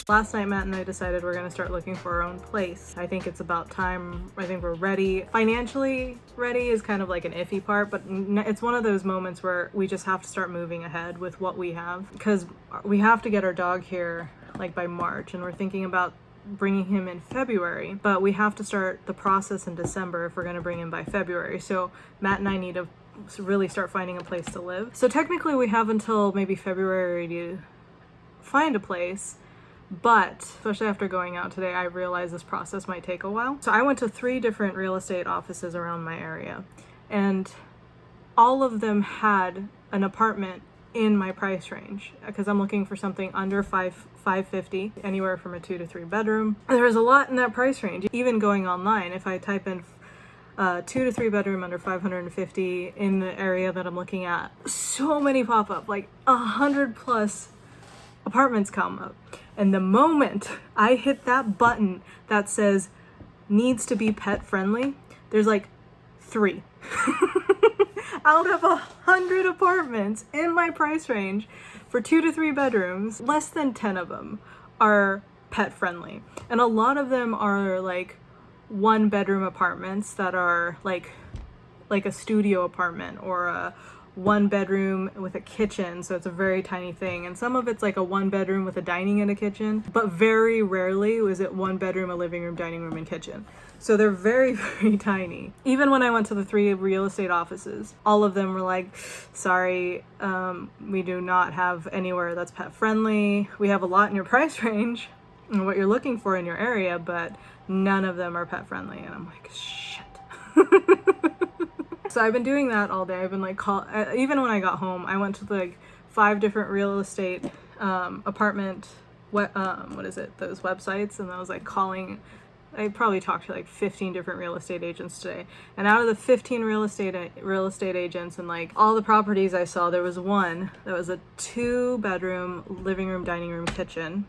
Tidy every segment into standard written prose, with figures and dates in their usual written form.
Last night, Matt and I decided we're gonna start looking for our own place. I think it's about time. I think we're ready. Financially ready is kind of like an iffy part, but it's one of those moments where we just have to start moving ahead with what we have, because we have to get our dog here like by March, and we're thinking about bringing him in February, but we have to start the process in December if we're going to bring him by February. So Matt and I need to really start finding a place to live. So technically we have until maybe February to find a place, but especially after going out today, I realized this process might take a while. So I went to 3 different real estate offices around my area, and all of them had an apartment in my price range, because I'm looking for something under $550, anywhere from a 2 to 3 bedroom. There's a lot in that price range. Even going online, if I type in 2 to 3 bedroom under $550 in the area that I'm looking at, so many pop up, like 100 plus apartments come up. And the moment I hit that button that says needs to be pet friendly, there's like 3 out of 100 apartments in my price range for 2 to 3 bedrooms. Less than 10 of them are pet friendly, and a lot of them are like 1 bedroom apartments that are like a studio apartment, or a 1 bedroom with a kitchen, so it's a very tiny thing. And some of it's like a 1 bedroom with a dining and a kitchen, but very rarely was it 1 bedroom, a living room, dining room, and kitchen. So they're very, very tiny. Even when I went to the 3 real estate offices, all of them were like, sorry, we do not have anywhere that's pet friendly. We have a lot in your price range and what you're looking for in your area, but none of them are pet friendly. And I'm like, shit. So I've been doing that all day. I've been like, even when I got home, I went to like 5 different real estate apartment, those websites, and I was like calling. I probably talked to like 15 different real estate agents today. And out of the 15 real estate agents and like all the properties I saw, there was one that was a 2 bedroom, living room, dining room, kitchen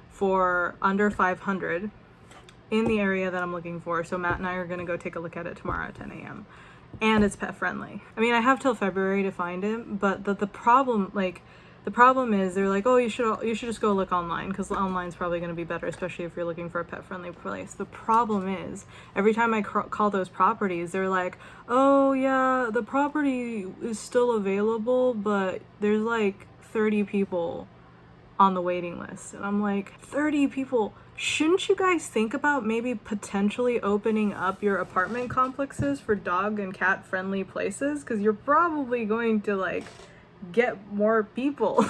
for under $500 in the area that I'm looking for. So Matt and I are going to go take a look at it tomorrow at 10 a.m. And it's pet friendly. I mean, I have till February to find it, but the problem is they're like, oh, you should just go look online, because online's probably going to be better, especially if you're looking for a pet friendly place. The problem is every time I call those properties, they're like, oh yeah, the property is still available, but there's like 30 people on the waiting list. And I'm like, 30 people? Shouldn't you guys think about maybe potentially opening up your apartment complexes for dog and cat friendly places? Because you're probably going to like get more people.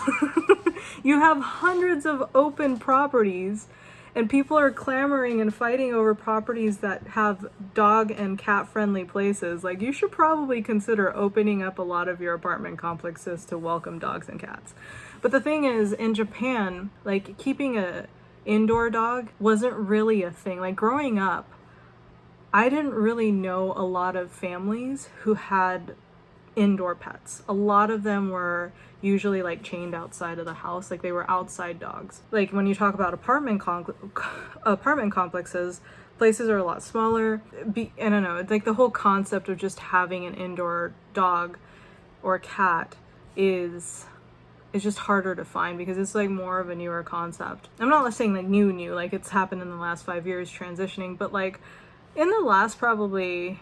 You have hundreds of open properties, and people are clamoring and fighting over properties that have dog and cat friendly places. Like, you should probably consider opening up a lot of your apartment complexes to welcome dogs and cats. But the thing is, in Japan, like, keeping a indoor dog wasn't really a thing. Like, growing up, I didn't really know a lot of families who had indoor pets. A lot of them were usually like chained outside of the house, like they were outside dogs. Like, when you talk about apartment complexes, places are a lot smaller. I don't know, like the whole concept of just having an indoor dog or cat is just harder to find, because it's like more of a newer concept. I'm not saying like new, like it's happened in the last 5 years transitioning, but like in the last probably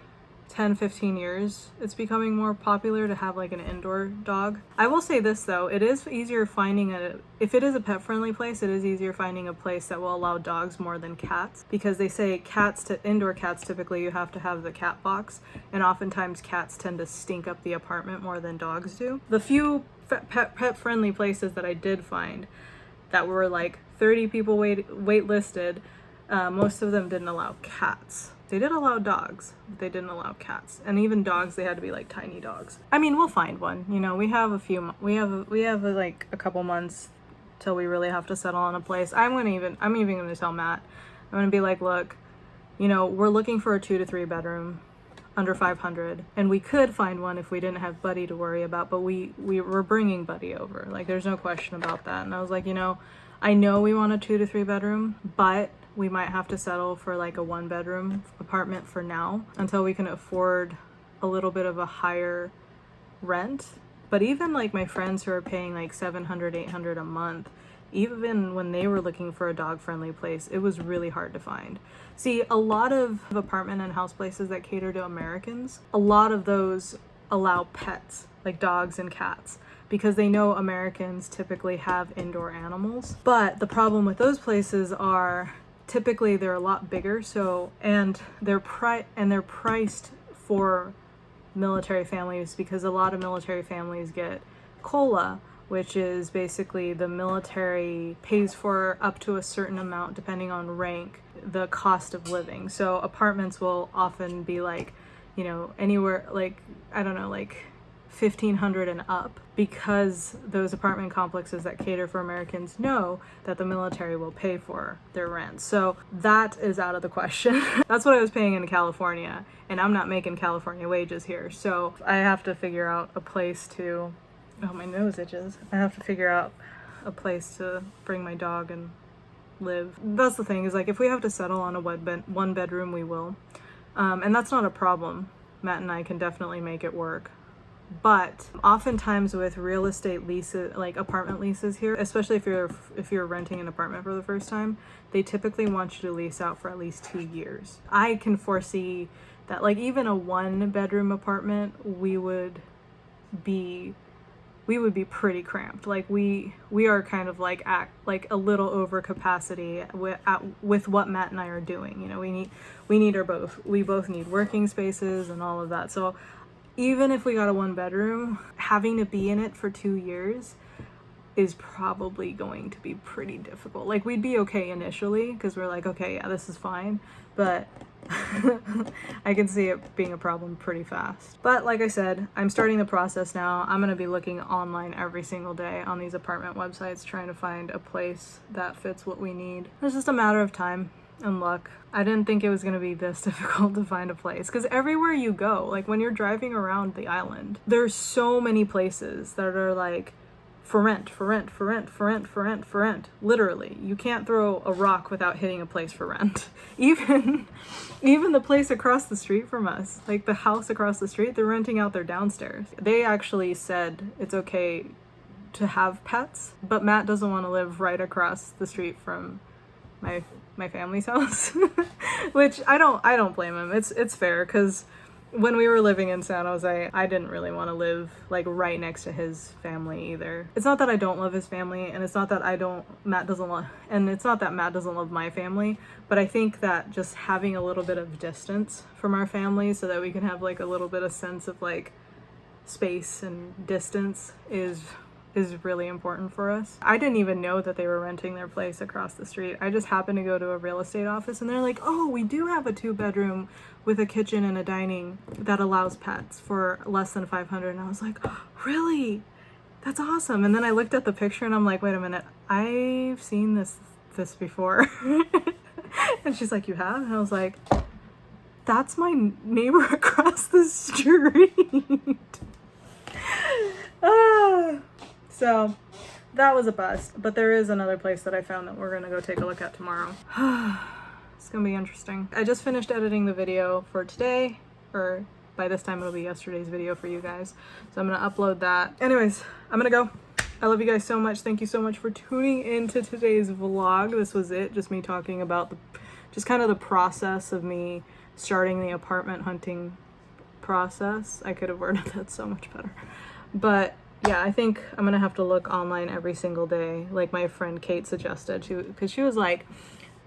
10-15 years, it's becoming more popular to have like an indoor dog. I will say this though, it is easier finding if it is a pet friendly place, it is easier finding a place that will allow dogs more than cats, because they say indoor cats, typically you have to have the cat box, and oftentimes cats tend to stink up the apartment more than dogs do. The few pet friendly places that I did find that were like 30 people wait listed, most of them didn't allow cats. They did allow dogs, but they didn't allow cats. And even dogs, they had to be like tiny dogs. I mean, we'll find one. You know, we have like a couple months till we really have to settle on a place. I'm even going to tell Matt. I'm going to be like, look, you know, we're looking for a 2 to 3 bedroom under 500, and we could find one if we didn't have Buddy to worry about, but we were bringing Buddy over. Like, there's no question about that. And I was like, you know, I know we want a 2 to 3 bedroom, but we might have to settle for like a 1 bedroom apartment for now until we can afford a little bit of a higher rent. But even like my friends who are paying like $700, $800 a month, even when they were looking for a dog-friendly place, it was really hard to find. See, a lot of apartment and house places that cater to Americans, a lot of those allow pets, like dogs and cats, because they know Americans typically have indoor animals. But the problem with those places are typically they're a lot bigger, and they're priced for military families, because a lot of military families get COLA, which is basically the military pays for up to a certain amount, depending on rank, the cost of living. So apartments will often be like, you know, anywhere like, I don't know, like 1,500 and up, because those apartment complexes that cater for Americans know that the military will pay for their rent. So that is out of the question. That's what I was paying in California, and I'm not making California wages here. So I have to figure out a place to, oh, my nose itches. I have to figure out a place to bring my dog and live. That's the thing, is like, if we have to settle on a one bedroom, we will. And that's not a problem. Matt and I can definitely make it work. But oftentimes with real estate leases, like apartment leases here, especially if you're renting an apartment for the first time, they typically want you to lease out for at least 2 years. I can foresee that, like, even a 1-bedroom apartment, we would be pretty cramped. Like we are kind of like a little over capacity with what Matt and I are doing. You know, we both need working spaces and all of that. So even if we got a 1-bedroom, having to be in it for 2 years is probably going to be pretty difficult. Like, we'd be okay initially because we're like, okay, yeah, this is fine, but I can see it being a problem pretty fast. But like I said, I'm starting the process now. I'm going to be looking online every single day on these apartment websites, trying to find a place that fits what we need. It's just a matter of time and luck. I didn't think it was going to be this difficult to find a place, because everywhere you go, like when you're driving around the island, there's so many places that are like for rent. Literally, you can't throw a rock without hitting a place for rent. Even the place across the street from us, like the house across the street, they're renting out their downstairs. They actually said it's okay to have pets, but Matt doesn't want to live right across the street from my family's house, which I don't blame him. It's fair, because when we were living in San Jose, I didn't really want to live like right next to his family either. It's not that I don't love his family, and it's not that Matt doesn't love my family, but I think that just having a little bit of distance from our family so that we can have like a little bit of sense of like space and distance is really important for us. I didn't even know that they were renting their place across the street. I just happened to go to a real estate office and they're like, oh, we do have a 2-bedroom with a kitchen and a dining that allows pets for less than $500. And I was like, oh, really? That's awesome. And then I looked at the picture and I'm like, wait a minute, I've seen this before. And she's like, you have? And I was like, that's my neighbor across the street. So that was a bust, but there is another place that I found that we're gonna go take a look at tomorrow. It's gonna be interesting. I just finished editing the video for today, or by this time it'll be yesterday's video for you guys. So I'm gonna upload that. Anyways, I'm gonna go. I love you guys so much. Thank you so much for tuning into today's vlog. This was it, just me talking about just kind of the process of me starting the apartment hunting process. I could have worded that so much better. But yeah, I think I'm gonna have to look online every single day, like my friend Kate suggested, because she was like,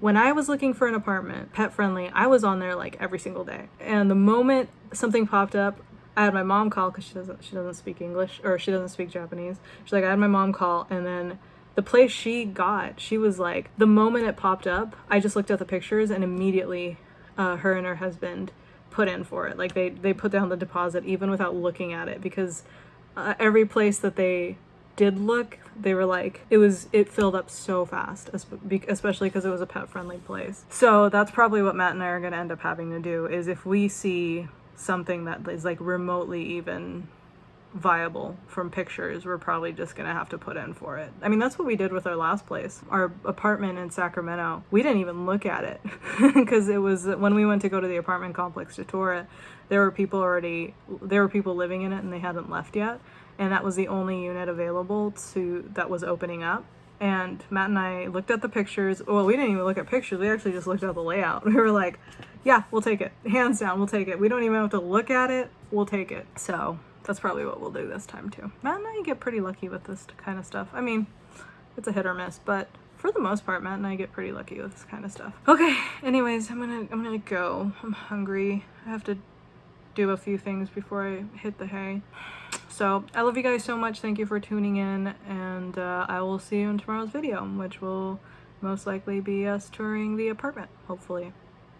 when I was looking for an apartment, pet friendly, I was on there like every single day. And the moment something popped up, I had my mom call, because she doesn't speak English, or she doesn't speak Japanese. She's like, I had my mom call, and then the place she was like, the moment it popped up, I just looked at the pictures and immediately her and her husband put in for it. Like they put down the deposit even without looking at it, because every place that they did look, they were like, it filled up so fast, especially because it was a pet friendly place. So that's probably what Matt and I are going to end up having to do, is if we see something that is like remotely even viable from pictures, we're probably just gonna have to put in for it. I mean, that's what we did with our last place, our apartment in Sacramento. We didn't even look at it because it was when we went to go to the apartment complex to tour it, there were people living in it and they hadn't left yet, and that was the only unit available that was opening up. And Matt and I looked at the pictures. Well, we didn't even look at pictures. We actually just looked at the layout. We were like, yeah, we'll take it. Hands down, we'll take it. We don't even have to look at it. We'll take it. So that's probably what we'll do this time too. Matt and I get pretty lucky with this kind of stuff. I mean, it's a hit or miss, but for the most part, Matt and I get pretty lucky with this kind of stuff. Okay, anyways, I'm gonna go. I'm hungry. I have to do a few things before I hit the hay. So I love you guys so much. Thank you for tuning in, and I will see you in tomorrow's video, which will most likely be us touring the apartment, hopefully,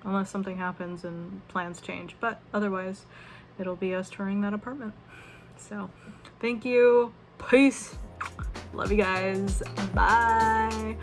unless something happens and plans change. But otherwise, it'll be us touring that apartment. So thank you. Peace. Love you guys. Bye.